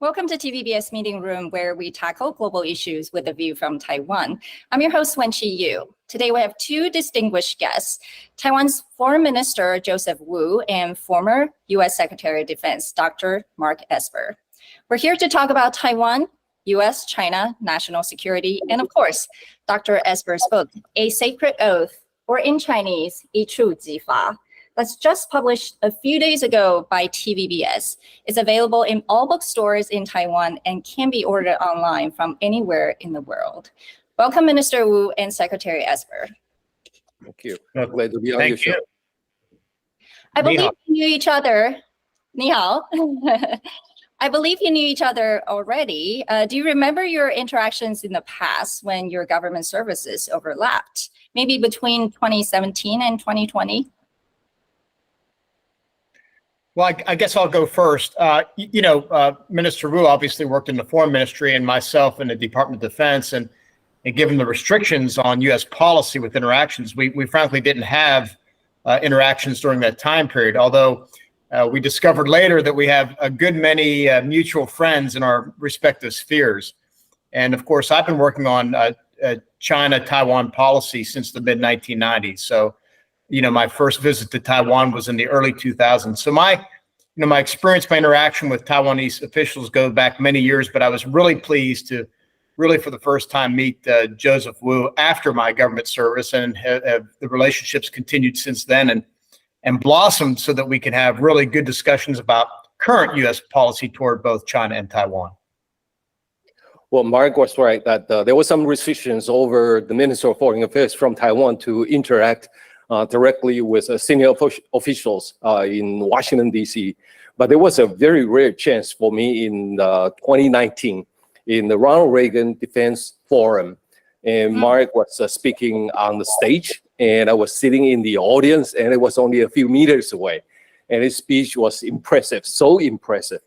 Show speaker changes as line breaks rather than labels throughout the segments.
Welcome to TVBS Meeting Room, where we tackle global issues with a view from Taiwan. I'm your host, Wen-Chi Yu. Today we have two distinguished guests, Taiwan's Foreign Minister Joseph Wu and former U.S. Secretary of Defense, Dr. Mark Esper. We're here to talk about Taiwan, U.S., China, national security, and of course, Dr. Esper's book, A Sacred Oath, or in Chinese, 一触即发. That's just published a few days ago by TVBS. It's available in all bookstores in Taiwan and can be ordered online from anywhere in the world. Welcome, Minister Wu and Secretary Esper.
Thank you. Glad to be on your show.
I believe you knew each other. Ni hao. I believe you knew each other already. Do you remember your interactions in the past when your government services overlapped, maybe between 2017 and 2020?
Well, I guess I'll go first. Minister Wu obviously worked in the Foreign Ministry and myself in the Department of Defense. And given the restrictions on U.S. policy with interactions, we frankly didn't have interactions during that time period, although we discovered later that we have a good many mutual friends in our respective spheres. And of course, I've been working on China-Taiwan policy since the mid-1990s. So my first visit to Taiwan was in the early 2000s. So my experience, my interaction with Taiwanese officials go back many years, but I was really pleased to for the first time meet Joseph Wu after my government service, and have the relationships continued since then and blossomed so that we can have really good discussions about current U.S. policy toward both China and Taiwan.
Well, Mark was right that there were some restrictions over the Minister of Foreign Affairs from Taiwan to interact directly with senior officials in Washington, D.C. But there was a very rare chance for me in 2019 in the Ronald Reagan Defense Forum. And Mark was speaking on the stage, and I was sitting in the audience, and it was only a few meters away. And his speech was impressive, so impressive.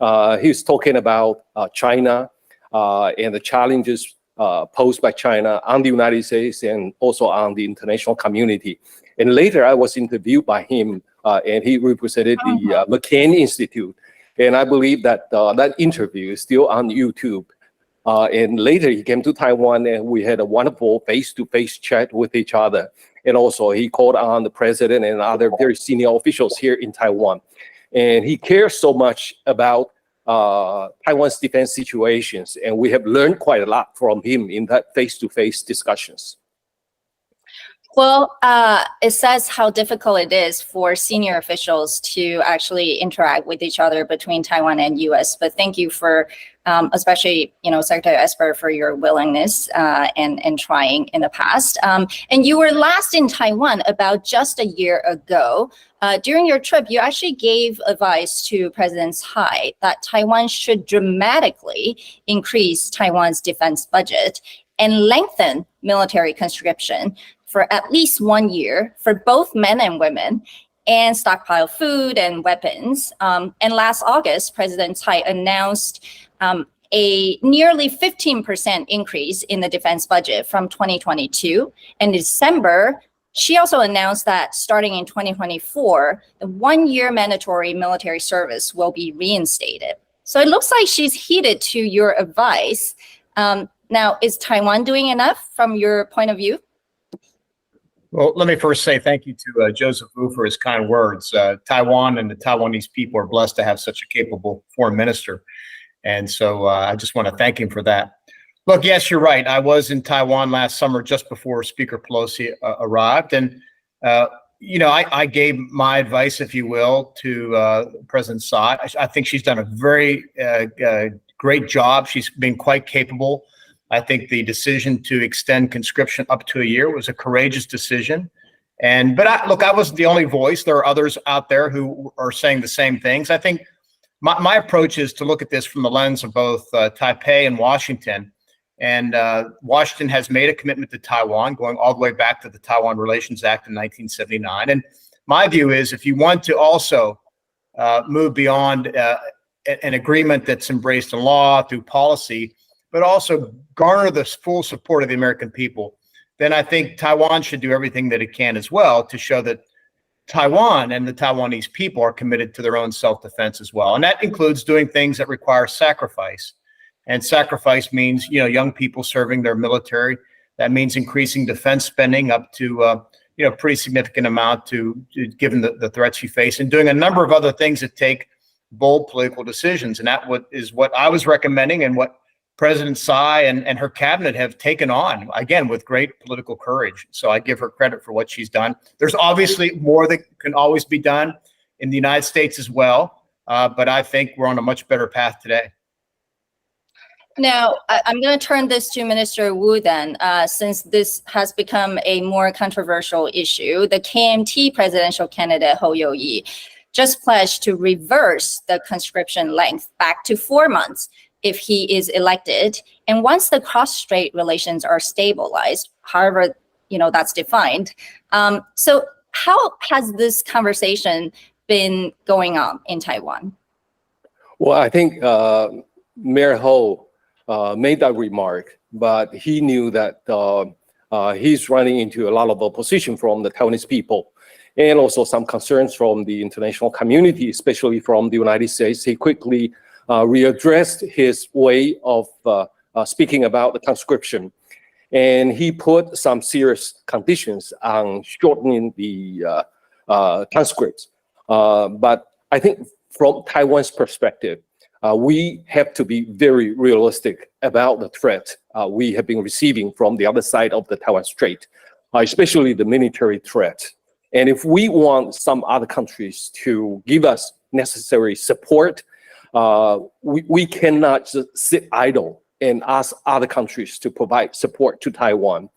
He was talking about China and the challenges posed by China on the United States and also on the international community. And later I was interviewed by him, and he represented the McCain Institute. And I believe that that interview is still on YouTube. And later he came to Taiwan, and we had a wonderful face-to-face chat with each other. And also he called on the president and other very senior officials here in Taiwan. And he cares so much about Taiwan's defense situations, and we have learned quite a lot from him in that face-to-face discussions.
Well, it says how difficult it is for senior officials to actually interact with each other between Taiwan and U.S. But thank you for, especially, Secretary Esper, for your willingness and trying in the past. And you were last in Taiwan about just a year ago. During your trip, you actually gave advice to President Tsai that Taiwan should dramatically increase Taiwan's defense budget and lengthen military conscription for at least 1 year for both men and women, and stockpile food and weapons. And last August, President Tsai announced a nearly 15% increase in the defense budget from 2022. In December, she also announced that starting in 2024, the 1-year mandatory military service will be reinstated. So it looks like she's heeded to your advice. Now, is Taiwan doing enough from your point of view?
Well, let me first say thank you to Joseph Wu for his kind words. Taiwan and the Taiwanese people are blessed to have such a capable foreign minister. And so I just want to thank him for that. Look, yes, you're right. I was in Taiwan last summer just before Speaker Pelosi arrived. And, I gave my advice, if you will, to President Tsai. I think she's done a very great job. She's been quite capable. I think the decision to extend conscription up to a year was a courageous decision. But I wasn't the only voice. There are others out there who are saying the same things. I think my approach is to look at this from the lens of both Taipei and Washington. And Washington has made a commitment to Taiwan, going all the way back to the Taiwan Relations Act in 1979. And my view is, if you want to also move beyond an agreement that's embraced in law through policy, but also garner the full support of the American people, then I think Taiwan should do everything that it can as well to show that Taiwan and the Taiwanese people are committed to their own self-defense as well. And that includes doing things that require sacrifice. And sacrifice means, young people serving their military. That means increasing defense spending up to, pretty significant amount given the threats you face, and doing a number of other things that take bold political decisions. And that is what I was recommending, and what President Tsai and her cabinet have taken on, again, with great political courage. So I give her credit for what she's done. There's obviously more that can always be done in the United States as well, but I think we're on a much better path today.
Now, I'm going to turn this to Minister Wu then, since this has become a more controversial issue. The KMT presidential candidate Hou You-yi just pledged to reverse the conscription length back to 4 months if he is elected. And once the cross-strait relations are stabilized, however, that's defined. So how has this conversation been going on in Taiwan?
Well, I think Mayor Ho made that remark, but he knew that he's running into a lot of opposition from the Taiwanese people, and also some concerns from the international community, especially from the United States. He quickly readdressed his way of speaking about the conscription, and he put some serious conditions on shortening the conscripts. But I think from Taiwan's perspective, we have to be very realistic about the threat we have been receiving from the other side of the Taiwan Strait, especially the military threat. And if we want some other countries to give us necessary support, we cannot just sit idle and ask other countries to provide support to Taiwan.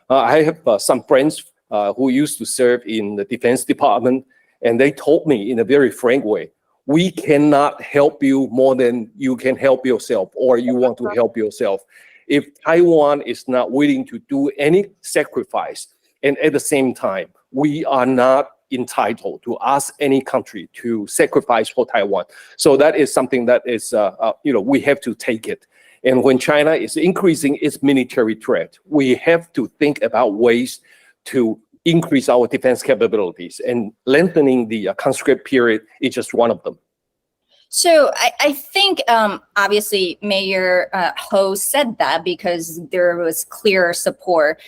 I have some friends who used to serve in the Defense Department, and they told me in a very frank way, we cannot help you more than you can help yourself, or you want to help yourself. If Taiwan is not willing to do any sacrifice, and at the same time, we are not entitled to ask any country to sacrifice for Taiwan. So that is something that is, we have to take it. And when China is increasing its military threat, we have to think about ways to increase our defense capabilities, and lengthening the conscript period is just one of them.
So I think obviously Mayor Ho said that because there was clear support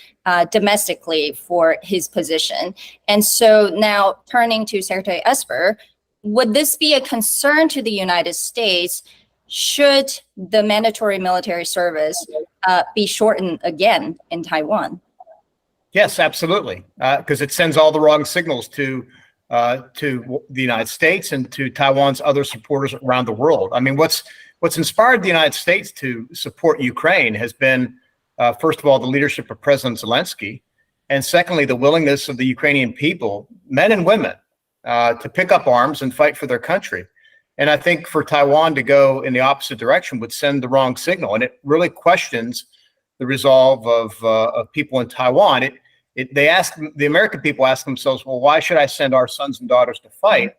domestically for his position. And so now turning to Secretary Esper, would this be a concern to the United States should the mandatory military service be shortened again in Taiwan?
Yes, absolutely, because it sends all the wrong signals to the United States and to Taiwan's other supporters around the world. I mean, what's inspired the United States to support Ukraine has been, first of all, the leadership of President Zelensky, and secondly, the willingness of the Ukrainian people, men and women, to pick up arms and fight for their country. And I think for Taiwan to go in the opposite direction would send the wrong signal, and it really questions the resolve of people in Taiwan. The American people ask themselves, well, why should I send our sons and daughters to fight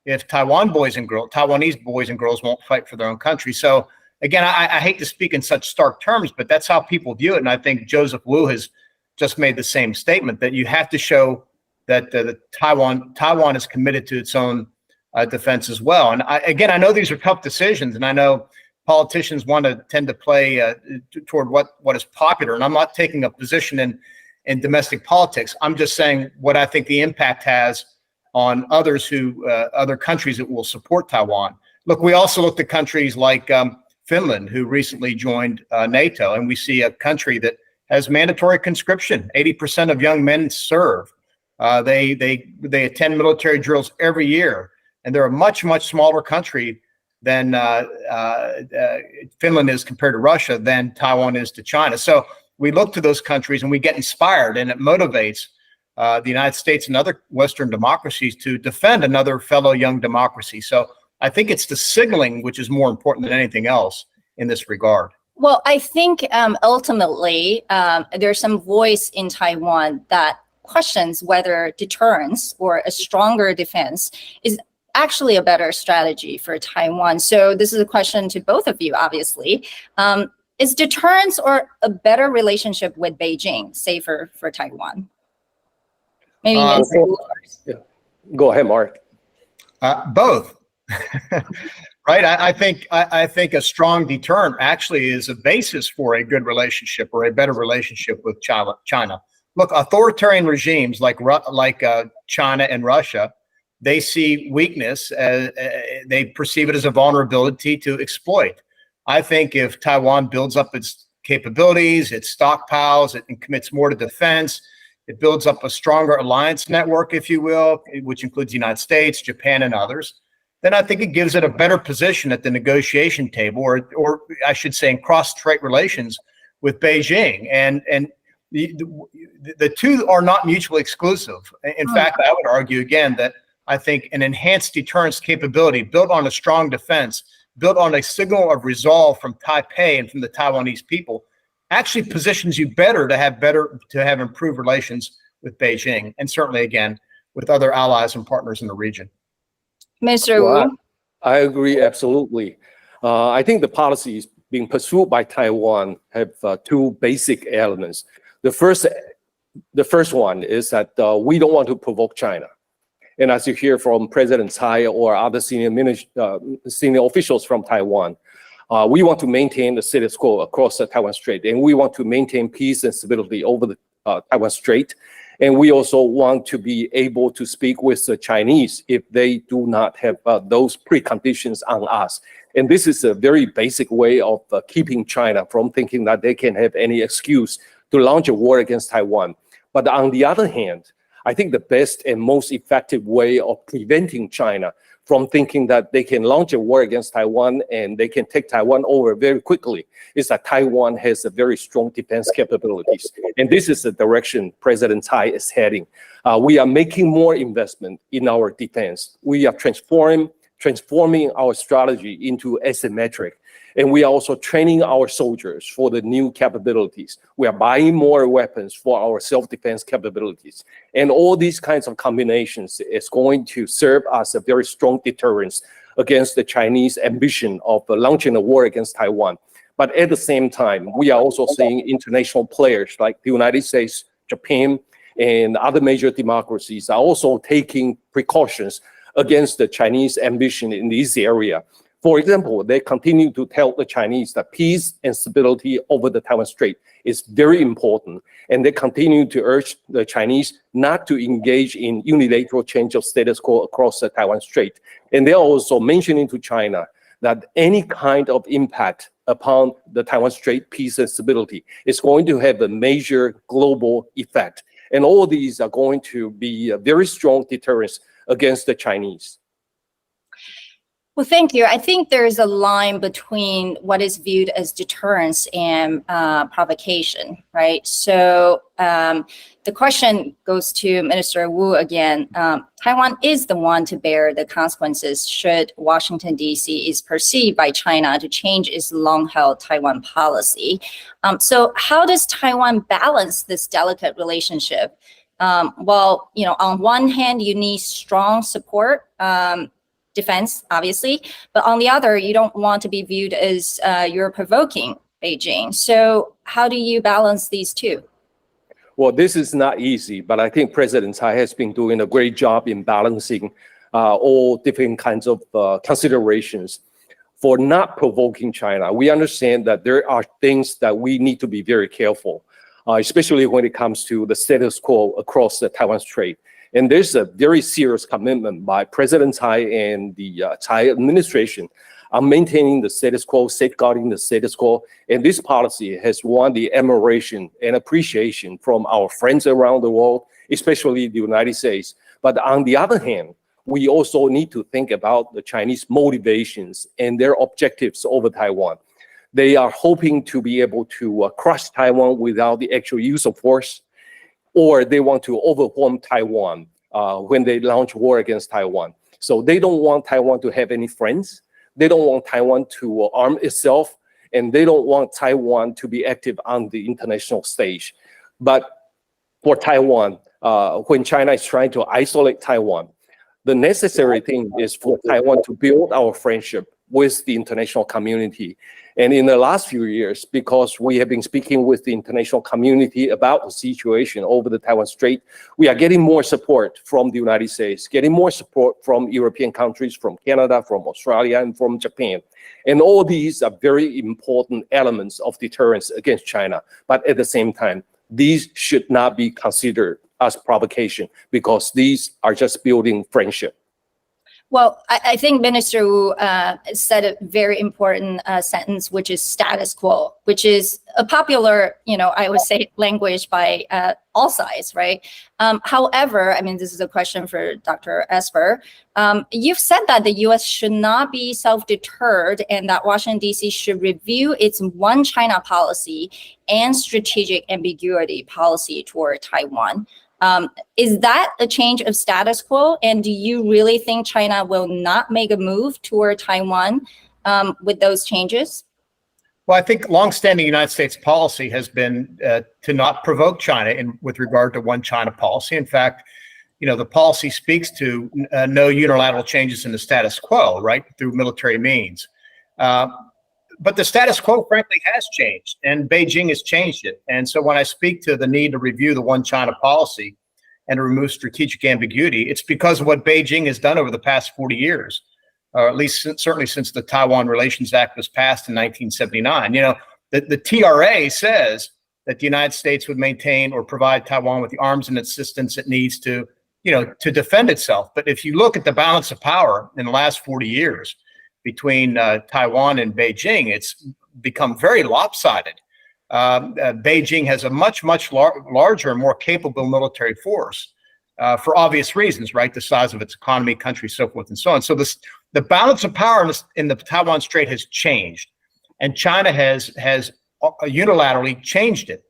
if Taiwanese boys and girls won't fight for their own country? So again, I hate to speak in such stark terms, but that's how people view it. And I think Joseph Wu has just made the same statement, that you have to show that Taiwan is committed to its own defense as well. And I know these are tough decisions, and I know politicians tend to play toward what is popular. And I'm not taking a position in domestic politics. I'm just saying what I think the impact has on other countries that will support Taiwan. Look, we also looked at countries like Finland, who recently joined NATO, and we see a country that has mandatory conscription. 80% of young men serve. They attend military drills every year, and they're a much, much smaller country than Finland is compared to Russia, than Taiwan is to China. So we look to those countries and we get inspired, and it motivates the United States and other Western democracies to defend another fellow young democracy. So I think it's the signaling which is more important than anything else in this regard.
Well, I think ultimately there's some voice in Taiwan that questions whether deterrence or a stronger defense is actually a better strategy for Taiwan. So this is a question to both of you, obviously. Is deterrence or a better relationship with Beijing safer for Taiwan? Maybe
Yeah. Go ahead, Mark.
Both. Right. I think a strong deterrent actually is a basis for a good relationship or a better relationship with China. Look, authoritarian regimes like China and Russia, they see weakness as they perceive it as a vulnerability to exploit. I think if Taiwan builds up its capabilities, its stockpiles, it commits more to defense, it builds up a stronger alliance network, if you will, which includes the United States, Japan, and others, then I think it gives it a better position at the negotiation table, or I should say in cross-strait relations with Beijing. And the two are not mutually exclusive. In fact, I would argue again that I think an enhanced deterrence capability built on a strong defense, built on a signal of resolve from Taipei and from the Taiwanese people, actually positions you better to have improved relations with Beijing, and certainly again with other allies and partners in the region.
Mr. Wu?
I agree absolutely. I think the policies being pursued by Taiwan have two basic elements. The first one is that we don't want to provoke China. And as you hear from President Tsai or other senior officials from Taiwan, we want to maintain the status quo across the Taiwan Strait, and we want to maintain peace and stability over the Taiwan Strait. And we also want to be able to speak with the Chinese if they do not have those preconditions on us. And this is a very basic way of keeping China from thinking that they can have any excuse to launch a war against Taiwan. But on the other hand, I think the best and most effective way of preventing China from thinking that they can launch a war against Taiwan and they can take Taiwan over very quickly is that Taiwan has a very strong defense capabilities. And this is the direction President Tsai is heading. We are making more investment in our defense. We are transforming our strategy into asymmetric. And we are also training our soldiers for the new capabilities. We are buying more weapons for our self-defense capabilities. And all these kinds of combinations is going to serve as a very strong deterrence against the Chinese ambition of launching a war against Taiwan. But at the same time, we are also seeing international players like the United States, Japan, and other major democracies are also taking precautions against the Chinese ambition in this area. For example, they continue to tell the Chinese that peace and stability over the Taiwan Strait is very important, and they continue to urge the Chinese not to engage in unilateral change of status quo across the Taiwan Strait. And they're also mentioning to China that any kind of impact upon the Taiwan Strait peace and stability is going to have a major global effect. And all of these are going to be a very strong deterrence against the Chinese.
Well, thank you. I think there's a line between what is viewed as deterrence and provocation, right? So the question goes to Minister Wu again. Taiwan is the one to bear the consequences should Washington, D.C. is perceived by China to change its long-held Taiwan policy. So how does Taiwan balance this delicate relationship? Well, on one hand, you need strong support, defense, obviously, but on the other, you don't want to be viewed as you're provoking Beijing. So how do you balance these two?
Well, this is not easy, but I think President Tsai has been doing a great job in balancing all different kinds of considerations. For not provoking China, we understand that there are things that we need to be very careful, especially when it comes to the status quo across the Taiwan Strait. And there's a very serious commitment by President Tsai and the Tsai administration on maintaining the status quo, safeguarding the status quo. And this policy has won the admiration and appreciation from our friends around the world, especially the United States. But on the other hand, we also need to think about the Chinese motivations and their objectives over Taiwan. They are hoping to be able to crush Taiwan without the actual use of force, or they want to overwhelm Taiwan when they launch war against Taiwan. So they don't want Taiwan to have any friends. They don't want Taiwan to arm itself, and they don't want Taiwan to be active on the international stage. But for Taiwan, when China is trying to isolate Taiwan, the necessary thing is for Taiwan to build our friendship with the international community. And in the last few years, because we have been speaking with the international community about the situation over the Taiwan Strait, we are getting more support from the United States, getting more support from European countries, from Canada, from Australia, and from Japan. And all these are very important elements of deterrence against China. But at the same time, these should not be considered as provocation, because these are just building friendship.
Well, I think Minister Wu said a very important sentence, which is status quo, which is a popular, I would say, language by all sides, right? However, I mean, this is a question for Dr. Esper. You've said that the U.S. should not be self-deterred and that Washington, D.C. should review its one China policy and strategic ambiguity policy toward Taiwan. Is that a change of status quo? And do you really think China will not make a move toward Taiwan with those changes?
Well, I think longstanding United States policy has been to not provoke China with regard to one China policy. In fact, the policy speaks to no unilateral changes in the status quo, right, through military means. But the status quo, frankly, has changed, and Beijing has changed it. And so when I speak to the need to review the one China policy and to remove strategic ambiguity, it's because of what Beijing has done over the past 40 years, or at least certainly since the Taiwan Relations Act was passed in 1979. The TRA says that the United States would maintain or provide Taiwan with the arms and assistance it needs to defend itself. But if you look at the balance of power in the last 40 years, between Taiwan and Beijing, it's become very lopsided. Beijing has a much larger and more capable military force for obvious reasons, right? The size of its economy, country, so forth and so on. So the balance of power in the Taiwan Strait has changed, and China has unilaterally changed it.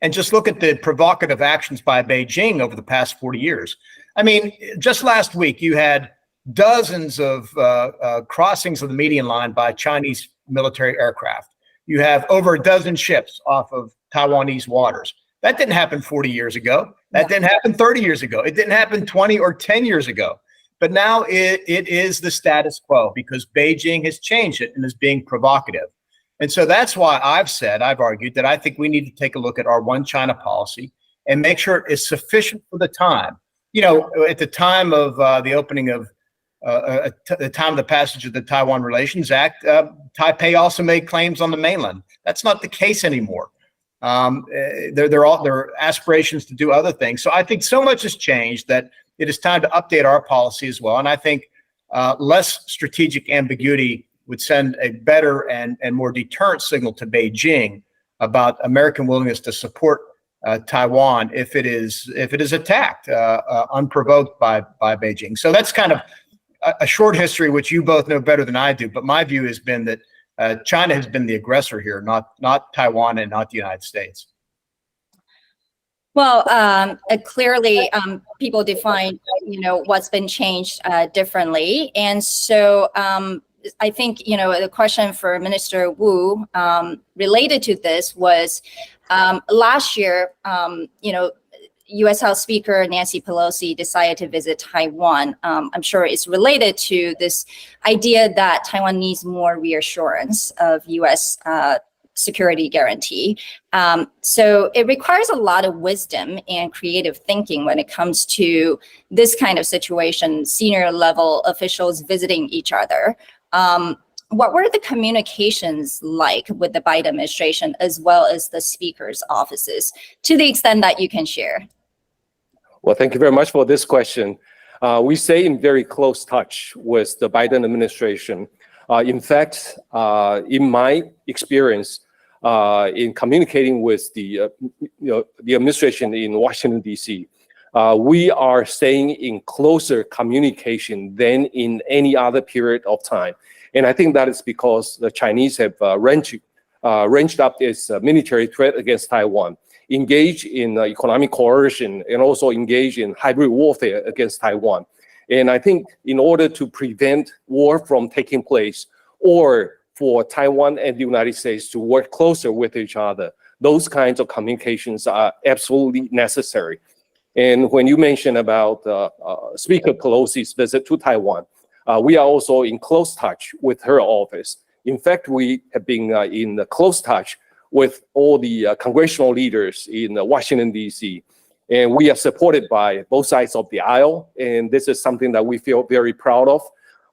And just look at the provocative actions by Beijing over the past 40 years. I mean, just last week you had dozens of crossings of the median line by Chinese military aircraft. You have over a dozen ships off of Taiwanese waters. That didn't happen 40 years ago. That didn't happen 30 years ago. It didn't happen 20 or 10 years ago. But now it is the status quo because Beijing has changed it and is being provocative. And so that's why I've argued that I think we need to take a look at our one China policy and make sure it is sufficient for the time. At the time of the opening of at the time of the passage of the Taiwan Relations Act, Taipei also made claims on the mainland. That's not the case anymore. There are aspirations to do other things. So I think so much has changed that it is time to update our policy as well. And I think less strategic ambiguity would send a better and more deterrent signal to Beijing about American willingness to support Taiwan if it is attacked unprovoked by Beijing. So that's kind of a short history, which you both know better than I do. But my view has been that China has been the aggressor here, not Taiwan and not the United States.
Well, clearly, people define, what's been changed differently. And so I think, the question for Minister Wu related to this was last year, U.S. House Speaker Nancy Pelosi decided to visit Taiwan. I'm sure it's related to this idea that Taiwan needs more reassurance of U.S. security guarantee. So it requires a lot of wisdom and creative thinking when it comes to this kind of situation, senior level officials visiting each other. What were the communications like with the Biden administration as well as the speaker's offices, to the extent that you can share?
Well, thank you very much for this question. We stay in very close touch with the Biden administration. In fact, in my experience, in communicating with the administration in Washington, D.C., we are staying in closer communication than in any other period of time. And I think that is because the Chinese have ramped up its military threat against Taiwan, engaged in economic coercion, and also engaged in hybrid warfare against Taiwan. And I think in order to prevent war from taking place, or for Taiwan and the United States to work closer with each other, those kinds of communications are absolutely necessary. And when you mention about Speaker Pelosi's visit to Taiwan, we are also in close touch with her office. In fact, we have been in close touch with all the congressional leaders in Washington, D.C. And we are supported by both sides of the aisle. And this is something that we feel very proud of.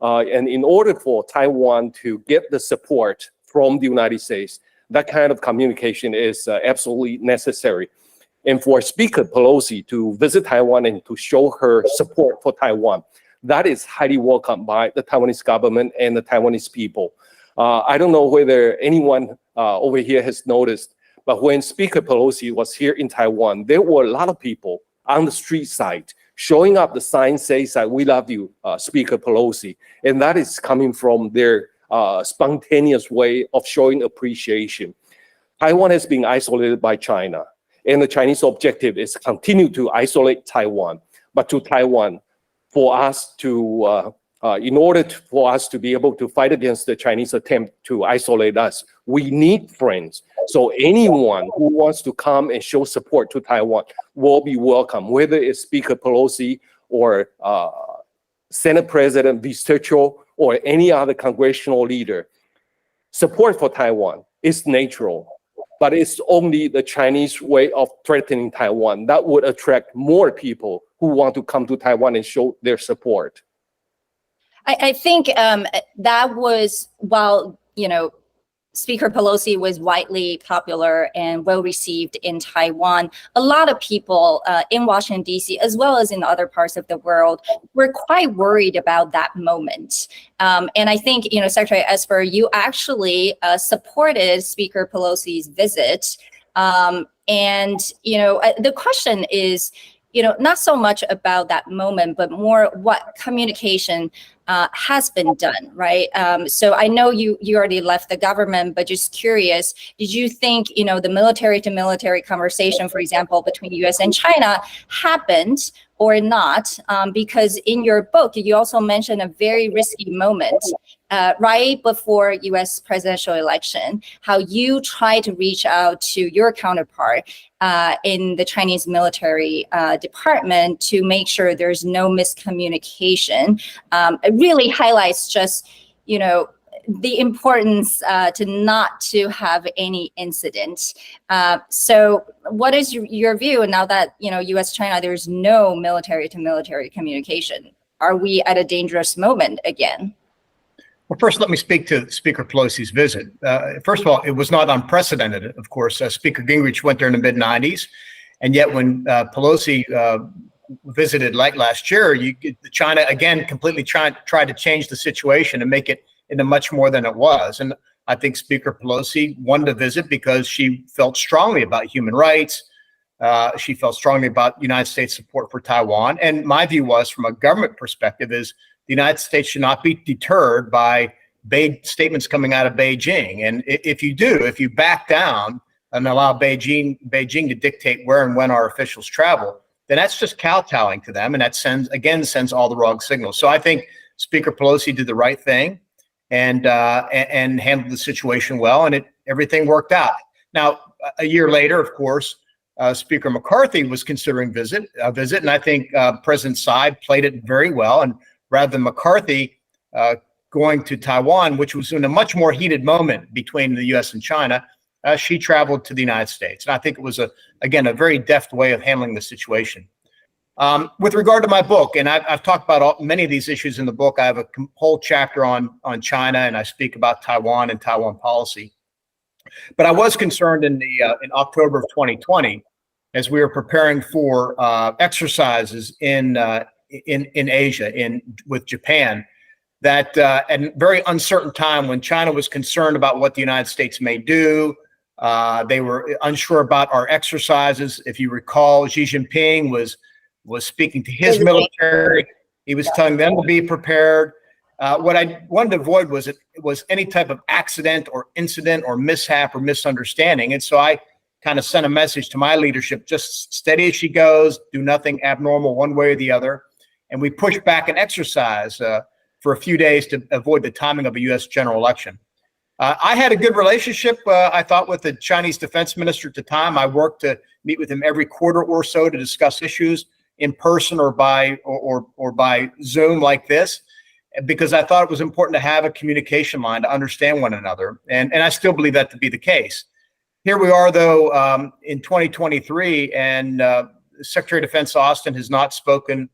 And in order for Taiwan to get the support from the United States, that kind of communication is absolutely necessary. And for Speaker Pelosi to visit Taiwan and to show her support for Taiwan, that is highly welcomed by the Taiwanese government and the Taiwanese people. I don't know whether anyone over here has noticed, but when Speaker Pelosi was here in Taiwan, there were a lot of people on the street side showing up the sign says that we love you, Speaker Pelosi. And that is coming from their spontaneous way of showing appreciation. Taiwan has been isolated by China, and the Chinese objective is to continue to isolate Taiwan. But to Taiwan, for us to, for us to be able to fight against the Chinese attempt to isolate us, we need friends. So anyone who wants to come and show support to Taiwan will be welcome, whether it's Speaker Pelosi or Senate President Vistacho or any other congressional leader. Support for Taiwan is natural, but it's only the Chinese way of threatening Taiwan that would attract more people who want to come to Taiwan and show their support.
I think that was, while, Speaker Pelosi was widely popular and well received in Taiwan, a lot of people in Washington, D.C., as well as in other parts of the world, were quite worried about that moment. And I think, Secretary Esper, you actually supported Speaker Pelosi's visit. And the question is, not so much about that moment, but more what communication has been done, right? So I know you already left the government, but just curious, did you think, the military to military conversation, for example, between US and China happened or not? Because in your book, you also mentioned a very risky moment right before US presidential election, how you tried to reach out to your counterpart in the Chinese military department to make sure there's no miscommunication. It really highlights just, the importance to have any incident. So what is your view now that, US-China, there's no military to military communication? Are we at a dangerous moment again?
Well, first, let me speak to Speaker Pelosi's visit. First of all, it was not unprecedented, of course. Speaker Gingrich went there in the mid-90s, and yet when Pelosi visited late last year, China, again, completely tried to change the situation and make it into much more than it was. And I think Speaker Pelosi wanted to visit because she felt strongly about human rights. She felt strongly about United States support for Taiwan. And my view was, from a government perspective, is the United States should not be deterred by statements coming out of Beijing. And if you back down and allow Beijing to dictate where and when our officials travel, then that's just kowtowing to them. And that sends all the wrong signals. So I think Speaker Pelosi did the right thing and handled the situation well, and everything worked out. Now, a year later, of course, Speaker McCarthy was considering a visit, and I think President Tsai played it very well. And rather than McCarthy going to Taiwan, which was in a much more heated moment between the U.S. and China, she traveled to the United States. And I think it was, again, a very deft way of handling the situation. With regard to my book, and I've talked about many of these issues in the book. I have a whole chapter on China, and I speak about Taiwan and Taiwan policy. But I was concerned in October of 2020, as we were preparing for exercises in Asia, with Japan, that at a very uncertain time when China was concerned about what the United States may do, they were unsure about our exercises. If you recall, Xi Jinping was speaking to his military. He was telling them to be prepared. What I wanted to avoid was any type of accident or incident or mishap or misunderstanding. And so I kind of sent a message to my leadership: just steady as she goes, do nothing abnormal one way or the other. And we pushed back an exercise for a few days to avoid the timing of a U.S. general election. I had a good relationship, I thought, with the Chinese defense minister at the time. I worked to meet with him every quarter or so to discuss issues in person or by Zoom like this. because I thought it was important to have a communication line to understand one another. And I still believe that to be the case. Here we are, though, in 2023, and Secretary of Defense Austin has not spoken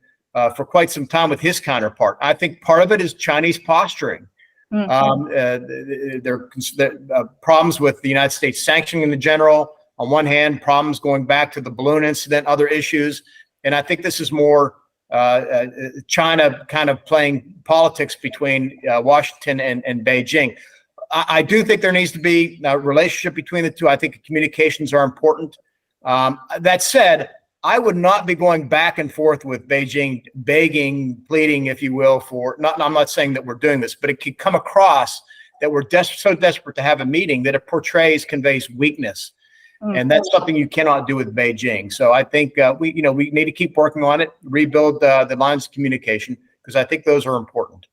for quite some time with his counterpart. I think part of it is Chinese posturing. There are problems with the United States sanctioning in general. On one hand, problems going back to the balloon incident, other issues. And I think this is more China kind of playing politics between Washington and Beijing. I do think there needs to be a relationship between the two. I think communications are important. That said, I would not be going back and forth with Beijing, begging, pleading, if you will, for I'm not saying that we're doing this, but it could come across that we're so desperate to have a meeting that it conveys weakness. And that's something you cannot do with Beijing. So I think we need to keep working on it, rebuild the lines of communication, because I think those are important.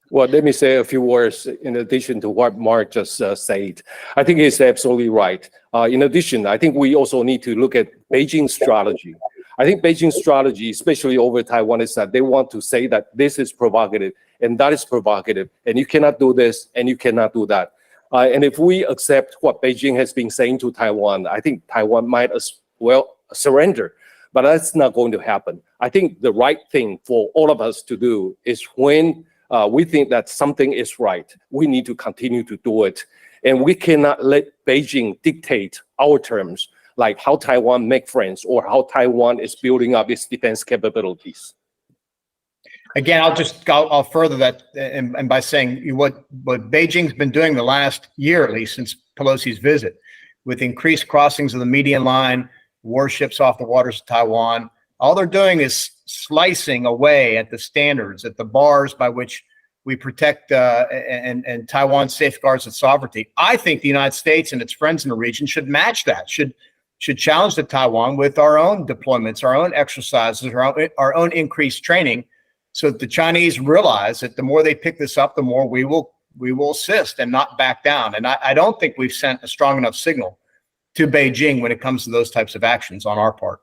Well, let me say a few words in addition to what Mark just said. I think he's absolutely right. In addition, I think we also need to look at Beijing's strategy. I think Beijing's strategy, especially over Taiwan, is that they want to say that this is provocative and that is provocative, and you cannot do this and you cannot do that. And if we accept what Beijing has been saying to Taiwan, I think Taiwan might as well surrender. But that's not going to happen. I think the right thing for all of us to do is when we think that something is right, we need to continue to do it. And we cannot let Beijing dictate our terms, like how Taiwan make friends or how Taiwan is building up its defense capabilities.
Again, I'll further that and by saying what Beijing's been doing the last year, at least since Pelosi's visit, with increased crossings of the median line, warships off the waters of Taiwan. All they're doing is slicing away at the standards, at the bars by which we protect and Taiwan safeguards its sovereignty. I think the United States and its friends in the region should match that, should challenge the Taiwan with our own deployments, our own exercises, our own increased training, so that the Chinese realize that the more they pick this up, the more we will assist and not back down. And I don't think we've sent a strong enough signal to Beijing when it comes to those types of actions on our part.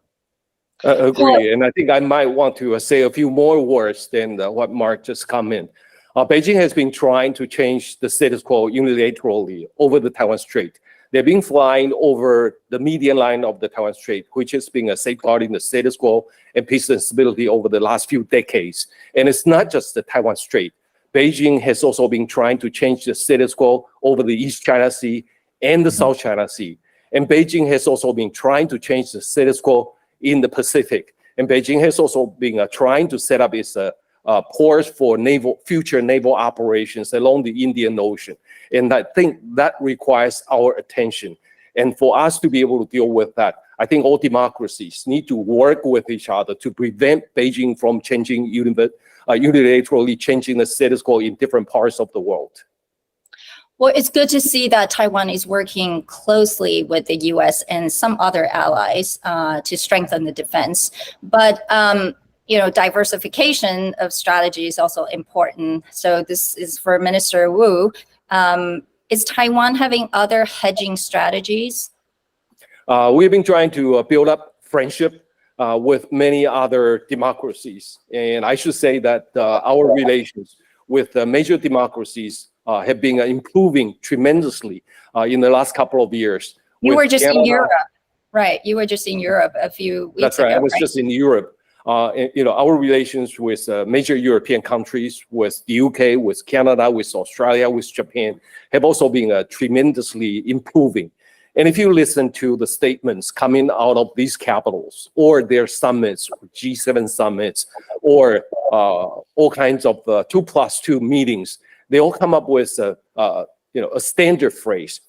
Agree, and I think I might want to say a few more words than what Mark just commented. Beijing has been trying to change the status quo unilaterally over the Taiwan Strait. They've been flying over the median line of the Taiwan Strait, which has been safeguarding the status quo and peace and stability over the last few decades. And it's not just the Taiwan Strait. Beijing has also been trying to change the status quo over the East China Sea and the South China Sea. And Beijing has also been trying to change the status quo in the Pacific. And Beijing has also been trying to set up its ports for future naval operations along the Indian Ocean. And I think that requires our attention. And for us to be able to deal with that, I think all democracies need to work with each other to prevent Beijing from changing unilaterally changing the status quo in different parts of the world.
Well, it's good to see that Taiwan is working closely with the U.S. and some other allies to strengthen the defense. But diversification of strategy is also important. So this is for Minister Wu. Is Taiwan having other hedging strategies?
We've been trying to build up friendship with many other democracies. And I should say that our relations with major democracies have been improving tremendously in the last couple of years.
You were just in Europe, right? You were just in Europe a few weeks ago.
That's right. I was just in Europe. Our relations with major European countries, with the UK, with Canada, with Australia, with Japan, have also been tremendously improving. And if you listen to the statements coming out of these capitals or their summits, G7 summits, or all kinds of 2+2 meetings, they all come up with a standard phrase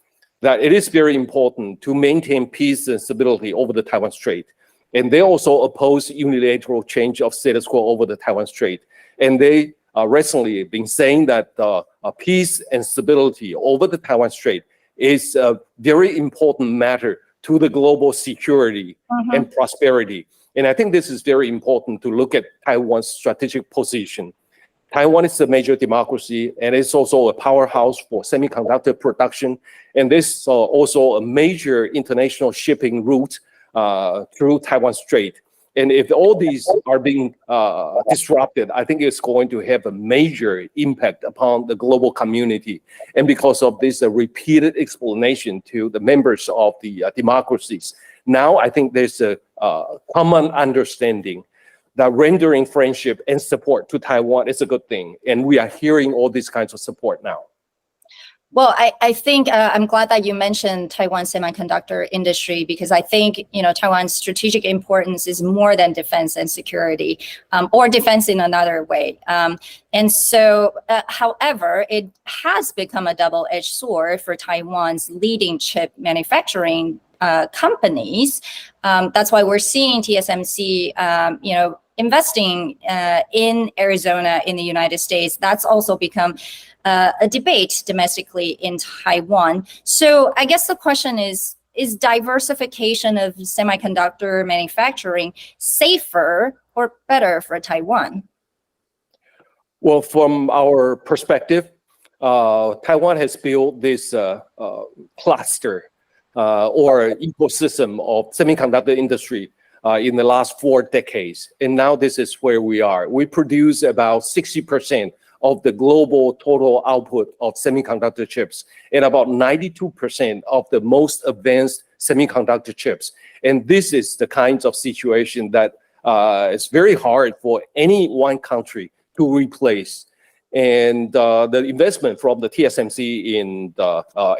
that it is very important to maintain peace and stability over the Taiwan Strait. And they also oppose unilateral change of status quo over the Taiwan Strait. And they recently been saying that peace and stability over the Taiwan Strait is a very important matter to the global security and prosperity. And I think this is very important to look at Taiwan's strategic position. Taiwan is a major democracy, and it's also a powerhouse for semiconductor production. And this is also a major international shipping route through Taiwan Strait. And if all these are being disrupted, I think it's going to have a major impact upon the global community. And because of this repeated explanation to the members of the democracies, now I think there's a common understanding that rendering friendship and support to Taiwan is a good thing. And we are hearing all these kinds of support now.
Well, I think I'm glad that you mentioned Taiwan's semiconductor industry, because I think, Taiwan's strategic importance is more than defense and security, or defense in another way. And so, however, it has become a double-edged sword for Taiwan's leading chip manufacturing companies. That's why we're seeing TSMC, investing in Arizona in the United States. That's also become a debate domestically in Taiwan. So I guess the question is diversification of semiconductor manufacturing safer or better for Taiwan?
Well, from our perspective, Taiwan has built this cluster or ecosystem of semiconductor industry in the last 4 decades. And now this is where we are. We produce about 60% of the global total output of semiconductor chips and about 92% of the most advanced semiconductor chips. And this is the kinds of situation that it's very hard for any one country to replace. And the investment from the TSMC in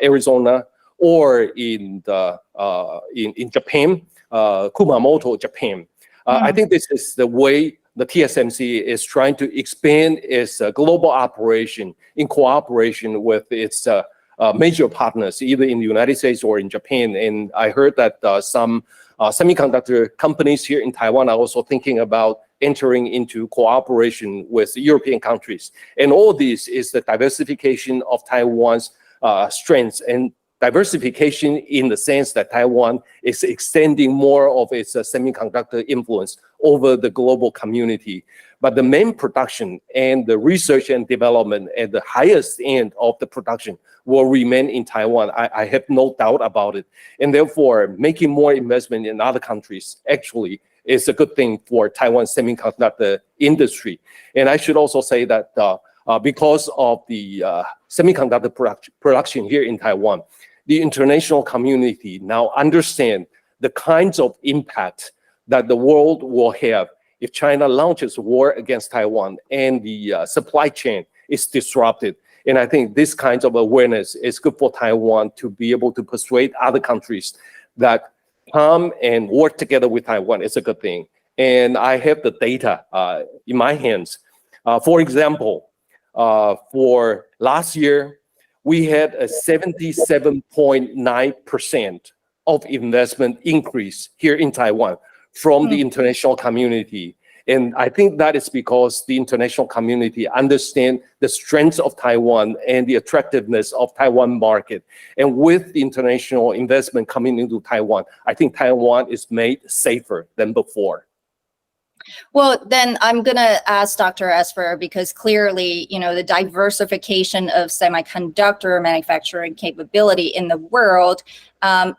Arizona or in Japan, Kumamoto, Japan. I think this is the way the TSMC is trying to expand its global operation in cooperation with its major partners, either in the United States or in Japan. And I heard that some semiconductor companies here in Taiwan are also thinking about entering into cooperation with European countries. And all this is the diversification of Taiwan's strengths and diversification in the sense that Taiwan is extending more of its semiconductor influence over the global community. But the main production and the research and development at the highest end of the production will remain in Taiwan. I have no doubt about it. And therefore, making more investment in other countries actually is a good thing for Taiwan's semiconductor industry. And I should also say that because of the semiconductor production here in Taiwan, the international community now understand the kinds of impact that the world will have if China launches war against Taiwan and the supply chain is disrupted. And I think this kind of awareness is good for Taiwan to be able to persuade other countries that come and work together with Taiwan is a good thing. And I have the data in my hands. For example, for last year, we had a 77.9% of investment increase here in Taiwan from the international community. And I think that is because the international community understand the strengths of Taiwan and the attractiveness of Taiwan market. And with the international investment coming into Taiwan, I think Taiwan is made safer than before.
Well, then I'm going to ask Dr. Esper, because clearly, the diversification of semiconductor manufacturing capability in the world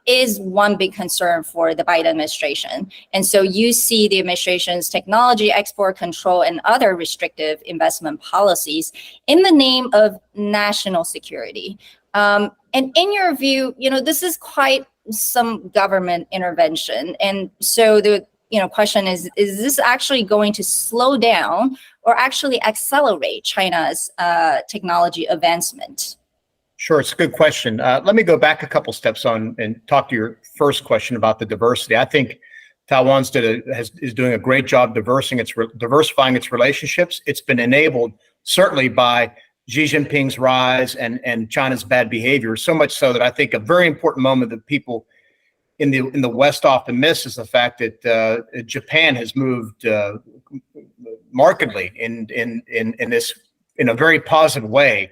is one big concern for the Biden administration. And so you see the administration's technology export control and other restrictive investment policies in the name of national security. And in your view, this is quite some government intervention. And so the question is this actually going to slow down or actually accelerate China's technology advancement?
Sure, it's a good question. Let me go back a couple steps on and talk to your first question about the diversity. I think Taiwan is doing a great job diversifying its relationships. It's been enabled certainly by Xi Jinping's rise and China's bad behavior, so much so that I think a very important moment that people in the West often miss is the fact that Japan has moved markedly in a very positive way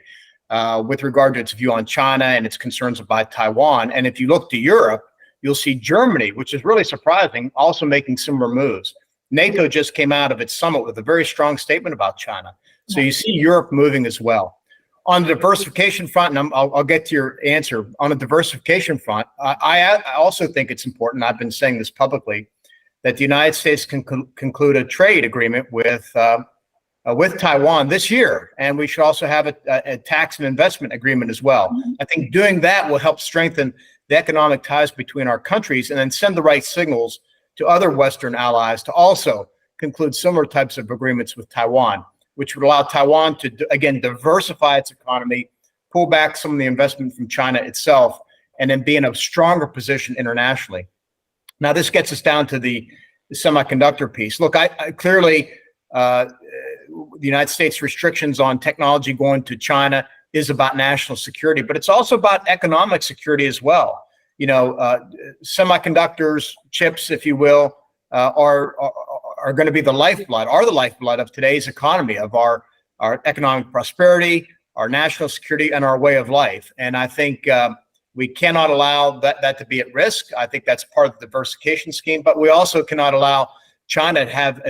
with regard to its view on China and its concerns about Taiwan. And if you look to Europe, you'll see Germany, which is really surprising, also making similar moves. NATO just came out of its summit with a very strong statement about China. So you see Europe moving as well. On the diversification front, and I'll get to your answer, on the diversification front, I also think it's important, I've been saying this publicly, that the United States can conclude a trade agreement with Taiwan this year, and we should also have a tax and investment agreement as well. I think doing that will help strengthen the economic ties between our countries, and then send the right signals to other Western allies to also conclude similar types of agreements with Taiwan, which would allow Taiwan to, again, diversify its economy, pull back some of the investment from China itself, and then be in a stronger position internationally. Now, this gets us down to the semiconductor piece. Look, I clearly, the United States restrictions on technology going to China is about national security, but it's also about economic security as well. You know, semiconductors, chips, if you will, are going to be the lifeblood of today's economy, of our economic prosperity, our national security, and our way of life. And I think we cannot allow that to be at risk. I think that's part of the diversification scheme, but we also cannot allow China to have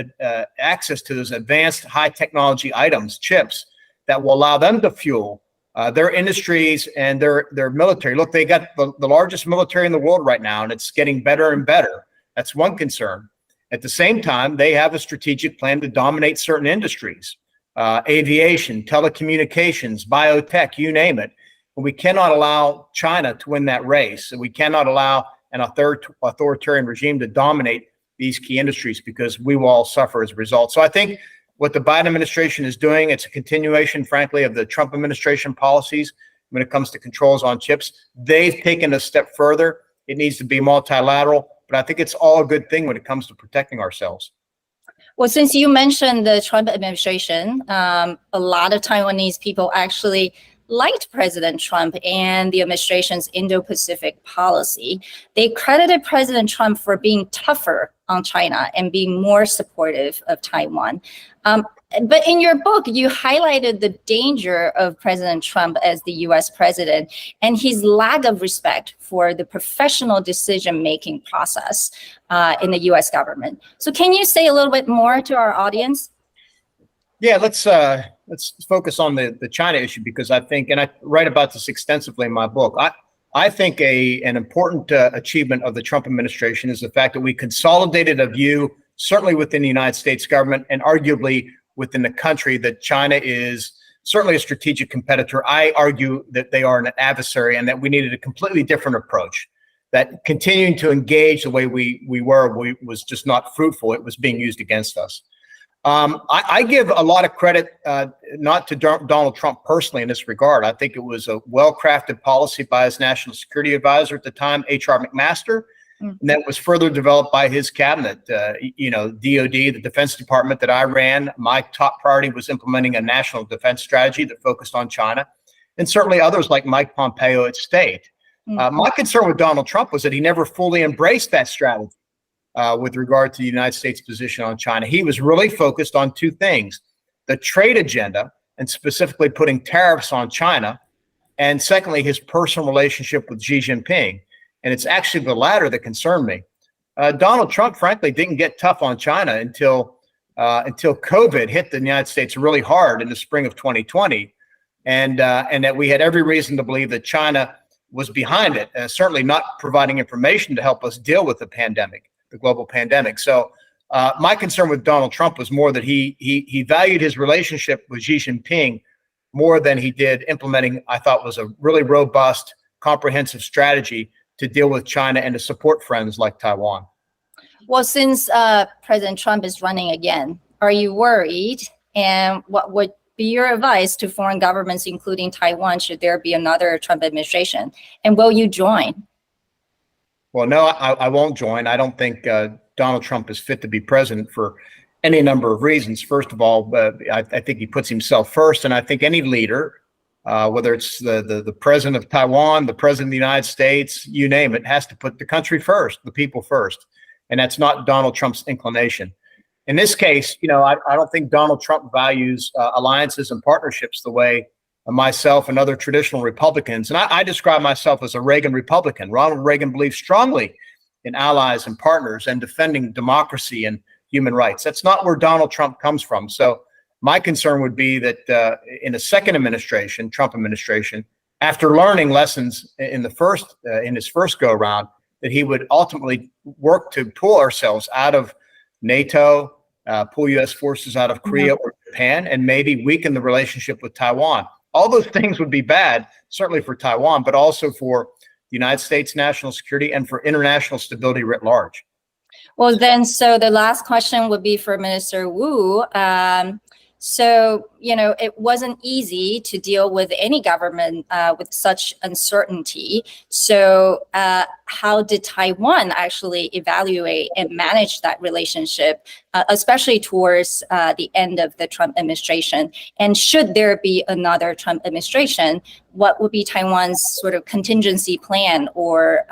access to those advanced high technology items, chips, that will allow them to fuel their industries and their military. Look, they got the largest military in the world right now, and it's getting better and better. That's one concern. At the same time, they have a strategic plan to dominate certain industries, aviation, telecommunications, biotech, you name it. And we cannot allow China to win that race. And we cannot allow an authoritarian regime to dominate these key industries, because we will all suffer as a result. So I think what the Biden administration is doing, it's a continuation, frankly, of the Trump administration policies when it comes to controls on chips. They've taken a step further. It needs to be multilateral, but I think it's all a good thing when it comes to protecting ourselves.
Well, since you mentioned the Trump administration, a lot of Taiwanese people actually liked President Trump and the administration's Indo-Pacific policy. They credited President Trump for being tougher on China and being more supportive of Taiwan. But in your book, you highlighted the danger of President Trump as the US president and his lack of respect for the professional decision-making process in the US government. So can you say a little bit more to our audience?
Yeah, let's focus on the China issue, because I think, and I write about this extensively in my book, I think an important achievement of the Trump administration is the fact that we consolidated a view, certainly within the United States government and arguably within the country, that China is certainly a strategic competitor. I argue that they are an adversary, and that we needed a completely different approach, that continuing to engage the way we was just not fruitful. It was being used against us. I give a lot of credit not to Donald Trump personally in this regard. I think it was a well-crafted policy by his national security advisor at the time, H.R. McMaster, and that was further developed by his cabinet. You know, DOD, the Defense Department that I ran, my top priority was implementing a national defense strategy that focused on China, and certainly others like Mike Pompeo at State. My concern with Donald Trump was that he never fully embraced that strategy. With regard to the United States position on China. He was really focused on two things: the trade agenda, and specifically putting tariffs on China, and secondly, his personal relationship with Xi Jinping. And it's actually the latter that concerned me. Donald Trump, frankly, didn't get tough on China until COVID hit the United States really hard in the spring of 2020, and that we had every reason to believe that China was behind it, certainly not providing information to help us deal with the pandemic, the global pandemic. So my concern with Donald Trump was more that he valued his relationship with Xi Jinping more than he did implementing, I thought, was a really robust, comprehensive strategy to deal with China and to support friends like Taiwan.
Well, since President Trump is running again, are you worried? And what would be your advice to foreign governments, including Taiwan, should there be another Trump administration? And will you join?
Well, no, I won't join. I don't think Donald Trump is fit to be president for any number of reasons. First of all, I think he puts himself first, and I think any leader, whether it's the president of Taiwan, the president of the United States, you name it, has to put the country first, the people first, and that's not Donald Trump's inclination. In this case, you know, I don't think Donald Trump values alliances and partnerships the way myself and other traditional Republicans, and I describe myself as a Reagan Republican. Ronald Reagan believed strongly in allies and partners and defending democracy and human rights. That's not where Donald Trump comes from. So my concern would be that in a second administration, Trump administration, after learning lessons in his first go around, that he would ultimately work to pull ourselves out of NATO, pull U.S. forces out of Korea or Japan, and maybe weaken the relationship with Taiwan. All those things would be bad, certainly for Taiwan, but also for the United States national security and for international stability writ large.
Well, then, so the last question would be for Minister Wu. So, it wasn't easy to deal with any government with such uncertainty. So how did Taiwan actually evaluate and manage that relationship, especially towards the end of the Trump administration? And should there be another Trump administration, what would be Taiwan's sort of contingency plan or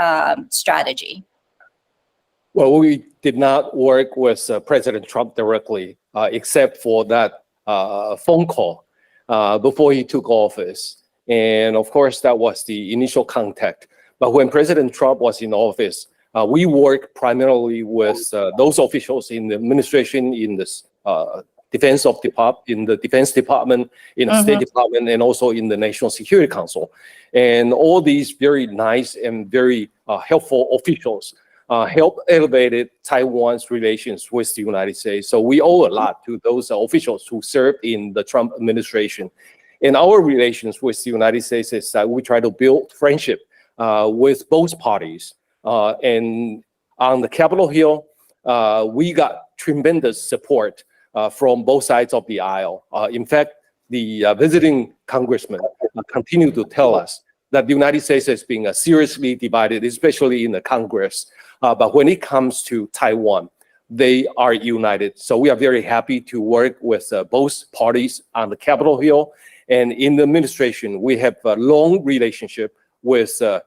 strategy?
Well, we did not work with President Trump directly, except for that phone call before he took office. And of course, that was the initial contact. But when President Trump was in office, we worked primarily with those officials in the administration, in the Defense Department, in the State Department, and also in the National Security Council. And all these very nice and very helpful officials helped elevate Taiwan's relations with the United States. So we owe a lot to those officials who served in the Trump administration. And our relations with the United States is that we try to build friendship with both parties. And on the Capitol Hill, we got tremendous support from both sides of the aisle. In fact, the visiting congressmen continue to tell us that the United States is being seriously divided, especially in the Congress. But when it comes to Taiwan, they are united. So we are very happy to work with both parties on the Capitol Hill. And in the administration, we have a long relationship with the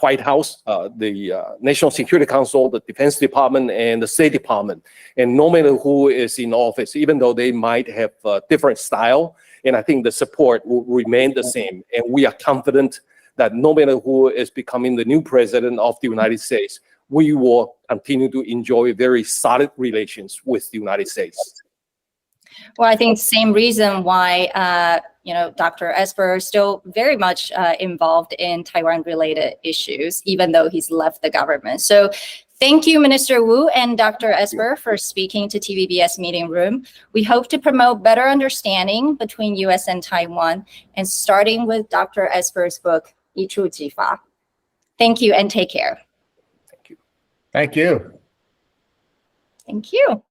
White House, the National Security Council, the Defense Department, and the State Department. And no matter who is in office, even though they might have a different style, and I think the support will remain the same. And we are confident that no matter who is becoming the new president of the United States, we will continue to enjoy very solid relations with the United States.
Well, I think same reason why, Dr. Esper is still very much involved in Taiwan-related issues, even though he's left the government. So thank you, Minister Wu and Dr. Esper, for speaking to TVBS Meeting Room. We hope to promote better understanding between U.S. and Taiwan, and starting with Dr. Esper's book, 一触即发. Thank you and take care.
Thank you.
Thank you.